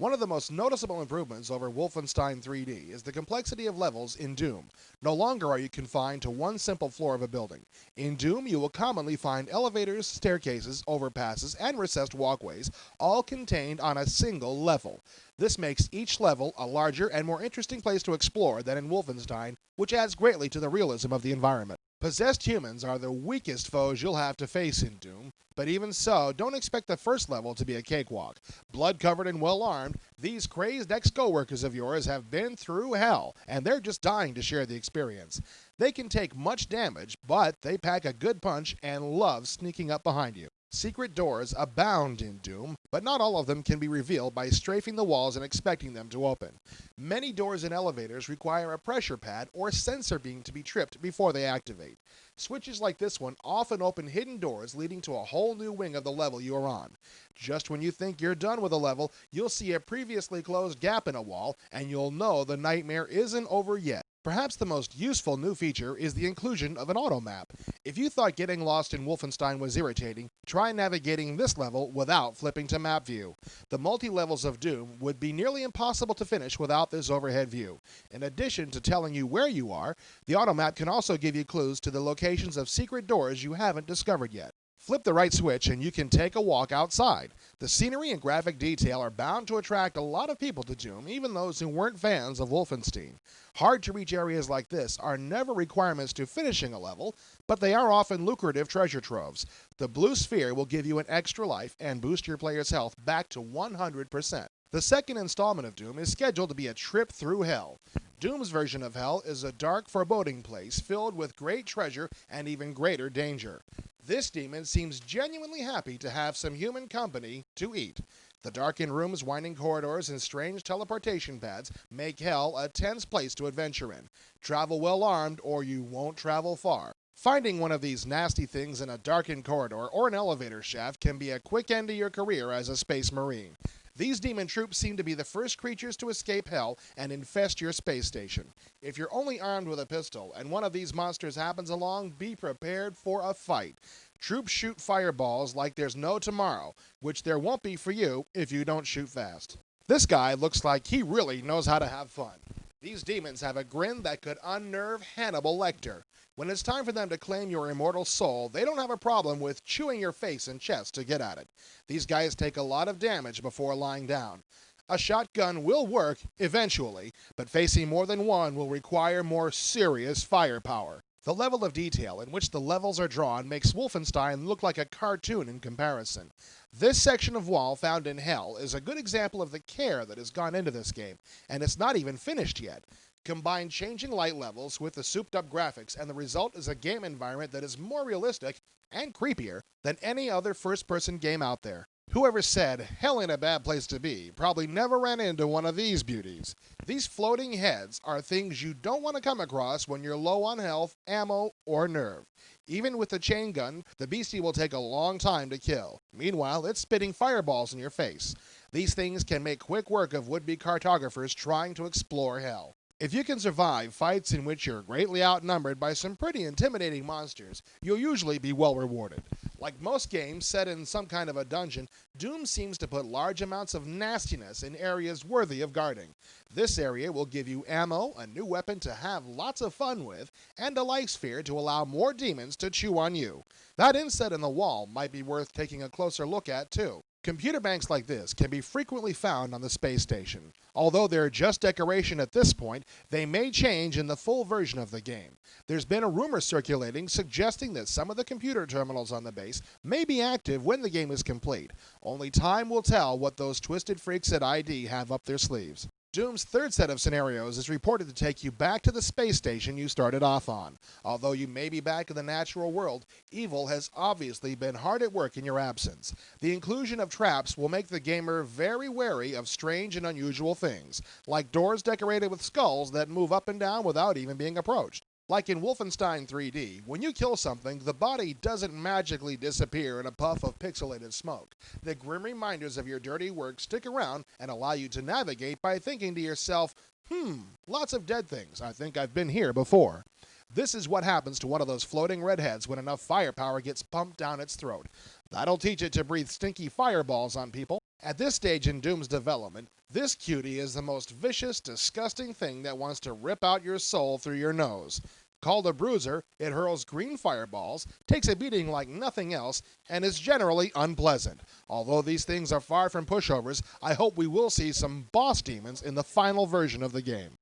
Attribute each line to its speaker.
Speaker 1: One of the most noticeable improvements over Wolfenstein 3D is the complexity of levels in Doom. No longer are you confined to one simple floor of a building. In Doom, you will commonly find elevators, staircases, overpasses, and recessed walkways, all contained on a single level. This makes each level a larger and more interesting place to explore than in Wolfenstein, which adds greatly to the realism of the environment. Possessed humans are the weakest foes you'll have to face in Doom, but even so, don't expect the first level to be a cakewalk. Blood-covered and well-armed, these crazed ex-co-workers of yours have been through hell, and they're just dying to share the experience. They can take much damage, but they pack a good punch and love sneaking up behind you. Secret doors abound in Doom, but not all of them can be revealed by strafing the walls and expecting them to open. Many doors and elevators require a pressure pad or sensor beam to be tripped before they activate. Switches like this one often open hidden doors leading to a whole new wing of the level you are on. Just when you think you're done with a level, you'll see a previously closed gap in a wall, and you'll know the nightmare isn't over yet. Perhaps the most useful new feature is the inclusion of an auto map. If you thought getting lost in Wolfenstein was irritating, try navigating this level without flipping to map view. The multi-levels of Doom would be nearly impossible to finish without this overhead view. In addition to telling you where you are, the auto map can also give you clues to the locations of secret doors you haven't discovered yet. Flip the right switch and you can take a walk outside. The scenery and graphic detail are bound to attract a lot of people to Doom, even those who weren't fans of Wolfenstein. Hard-to-reach areas like this are never requirements to finishing a level, but they are often lucrative treasure troves. The blue sphere will give you an extra life and boost your player's health back to 100%. The second installment of Doom is scheduled to be a trip through hell. Doom's version of hell is a dark, foreboding place filled with great treasure and even greater danger. This demon seems genuinely happy to have some human company to eat. The darkened rooms, winding corridors, and strange teleportation pads make hell a tense place to adventure in. Travel well armed or you won't travel far. Finding one of these nasty things in a darkened corridor or an elevator shaft can be a quick end to your career as a space marine. These demon troops seem to be the first creatures to escape hell and infest your space station. If you're only armed with a pistol and one of these monsters happens along, be prepared for a fight. Troops shoot fireballs like there's no tomorrow, which there won't be for you if you don't shoot fast. This guy looks like he really knows how to have fun. These demons have a grin that could unnerve Hannibal Lecter. When it's time for them to claim your immortal soul, they don't have a problem with chewing your face and chest to get at it. These guys take a lot of damage before lying down. A shotgun will work eventually, but facing more than one will require more serious firepower. The level of detail in which the levels are drawn makes Wolfenstein look like a cartoon in comparison. This section of wall found in Hell is a good example of the care that has gone into this game, and it's not even finished yet. Combine changing light levels with the souped-up graphics, and the result is a game environment that is more realistic and creepier than any other first-person game out there. Whoever said hell ain't a bad place to be probably never ran into one of these beauties. These floating heads are things you don't want to come across when you're low on health, ammo, or nerve. Even with the chain gun, the beastie will take a long time to kill. Meanwhile, it's spitting fireballs in your face. These things can make quick work of would-be cartographers trying to explore hell. If you can survive fights in which you're greatly outnumbered by some pretty intimidating monsters, you'll usually be well rewarded. Like most games set in some kind of a dungeon, Doom seems to put large amounts of nastiness in areas worthy of guarding. This area will give you ammo, a new weapon to have lots of fun with, and a life sphere to allow more demons to chew on you. That inset in the wall might be worth taking a closer look at too. Computer banks like this can be frequently found on the space station. Although they're just decoration at this point, they may change in the full version of the game. There's been a rumor circulating suggesting that some of the computer terminals on the base may be active when the game is complete. Only time will tell what those twisted freaks at ID have up their sleeves. Doom's third set of scenarios is reported to take you back to the space station you started off on. Although you may be back in the natural world, evil has obviously been hard at work in your absence. The inclusion of traps will make the gamer very wary of strange and unusual things, like doors decorated with skulls that move up and down without even being approached. Like in Wolfenstein 3D, when you kill something, the body doesn't magically disappear in a puff of pixelated smoke. The grim reminders of your dirty work stick around and allow you to navigate by thinking to yourself, lots of dead things. I think I've been here before. This is what happens to one of those floating redheads when enough firepower gets pumped down its throat. That'll teach it to breathe stinky fireballs on people. At this stage in Doom's development, this cutie is the most vicious, disgusting thing that wants to rip out your soul through your nose. Called a bruiser, it hurls green fireballs, takes a beating like nothing else, and is generally unpleasant. Although these things are far from pushovers, I hope we will see some boss demons in the final version of the game.